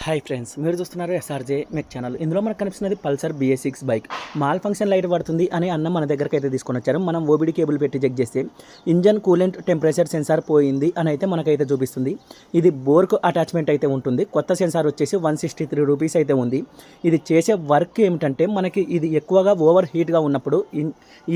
Hi friends, మీరు చూస్తున్నారు SRJ మెక్ channel. ఇందులో మనకు కనిపిస్తున్నది Pulsar BS6 bike. Mall function light పడుతుంది అని అన్న మన దగ్గరికి అయితే తీసుకొని వచ్చారు. మనం ఓబిడి కేబుల్ పెట్టి చెక్ చేస్తే ఇంజన్ కూలెంట్ టెంపరేచర్ సెన్సార్ పోయింది అని అయితే మనకైతే చూపిస్తుంది. ఇది బోర్కు అటాచ్మెంట్ అయితే ఉంటుంది. కొత్త సెన్సార్ వచ్చేసి 163 రూపీస్ అయితే ఉంది. ఇది చేసే వర్క్ ఏమిటంటే మనకి ఇది ఎక్కువగా ఓవర్ హీట్గా ఉన్నప్పుడు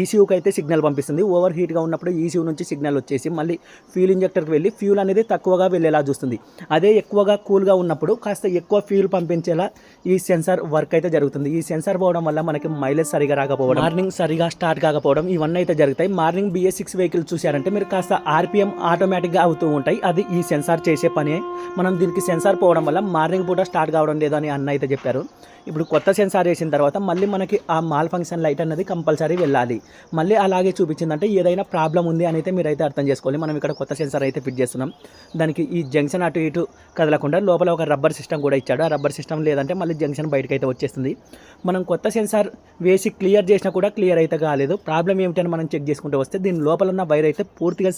ECUకి అయితే సిగ్నల్ పంపిస్తుంది. ఓవర్ హీట్గా ఉన్నప్పుడు ECU నుంచి సిగ్నల్ వచ్చేసి మళ్ళీ ఫ్యూల్ ఇంజెక్టర్కి వెళ్ళి ఫ్యూల్ అనేది తక్కువగా వెళ్ళేలా చూస్తుంది. అదే ఎక్కువగా కూల్గా ఉన్నప్పుడు కాస్త ఎక్కువ ఫ్యూల్ పంపించేలా ఈ సెన్సార్ వర్క్ అయితే జరుగుతుంది. ఈ సెన్సార్ పోవడం వల్ల మనకి మైలేజ్ సరిగా రాకపోవడం, మార్నింగ్ సరిగా స్టార్ట్ కాకపోవడం ఇవన్నీ అయితే జరుగుతాయి. మార్నింగ్ BS6 వెహికల్ చూశారంటే మీరు కాస్త RPM ఆటోమేటిక్గా అవుతూ ఉంటాయి. అది ఈ సెన్సార్ చేసే పని. మనం దీనికి సెన్సార్ పోవడం వల్ల మార్నింగ్ పూట స్టార్ట్ కావడం లేదని అన్న అయితే చెప్పారు. ఇప్పుడు కొత్త సెన్సార్ వేసిన తర్వాత మళ్ళీ మనకి ఆ మాల్ ఫంక్షన్ లైట్ అనేది కంపల్సరీ వెళ్ళాలి. మళ్ళీ అలాగే చూపించిందంటే ఏదైనా ప్రాబ్లం ఉంది అని అయితే మీరైతే అర్థం చేసుకోవాలి. మనం ఇక్కడ కొత్త సెన్సార్ అయితే ఫిట్ చేస్తున్నాం. దానికి ఈ జంక్షన్ అటు ఇటు కదలకుండా లోపల ఒక రబ్బర్ సిస్టమ్ కూడా ఇచ్చాడు. ఆ రబ్బర్ సిస్టమ్ లేదంటే మళ్ళీ జంక్షన్ బయటకు అయితే వచ్చేస్తుంది. మనం కొత్త సెన్సార్ వేసి క్లియర్ చేసినా కూడా క్లియర్ అయితే కాలేదు. ప్రాబ్లం ఏమిటని మనం చెక్ చేసుకుంటూ వస్తే దీని లోపల ఉన్న వైర్ అయితే పూర్తిగా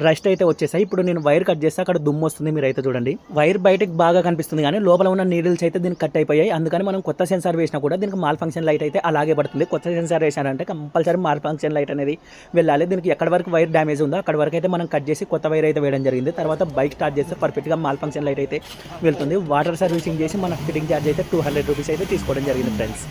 రస్ట్ అయితే వచ్చేసాయి. ఇప్పుడు నేను వైర్ కట్ చేస్తే అక్కడ దుమ్ము వస్తుంది. మీరు అయితే చూడండి, వైర్ బయటకు బాగా కనిపిస్తుంది కానీ లోపల ఉన్న నీడిల్స్ అయితే దీనికి కట్ అయిపోయాయి. అందుకని మనం కొత్త సెన్సార్ వేసినా కూడా దీనికి మాల్ ఫంక్షన్ లైట్ అయితే అలాగే పడుతుంది. కొత్త సెన్సార్ వేసారంటే కంపల్సరీ మాల్ ఫంక్షన్ లైట్ అనేది వెళ్ళాలి. దీనికి ఎక్కడి వరకు వైర్ డ్యామేజ్ ఉందో అక్కడ వరకు అయితే మనం కట్ చేసి కొత్త వైర్ అయితే వేయడం జరిగింది. తర్వాత బైక్ స్టార్ట్ చేస్తే పర్ఫెక్ట్గా మాల్ ఫంక్షన్ లైట్ అయితే వెళ్తుంది. వాటర్ సర్వీసింగ్ చేసి మన ఫిట్టింగ్ ఛార్జ్ అయితే 200 రూపీస్ అయితే తీసుకోవడం జరిగింది ఫ్రెండ్స్.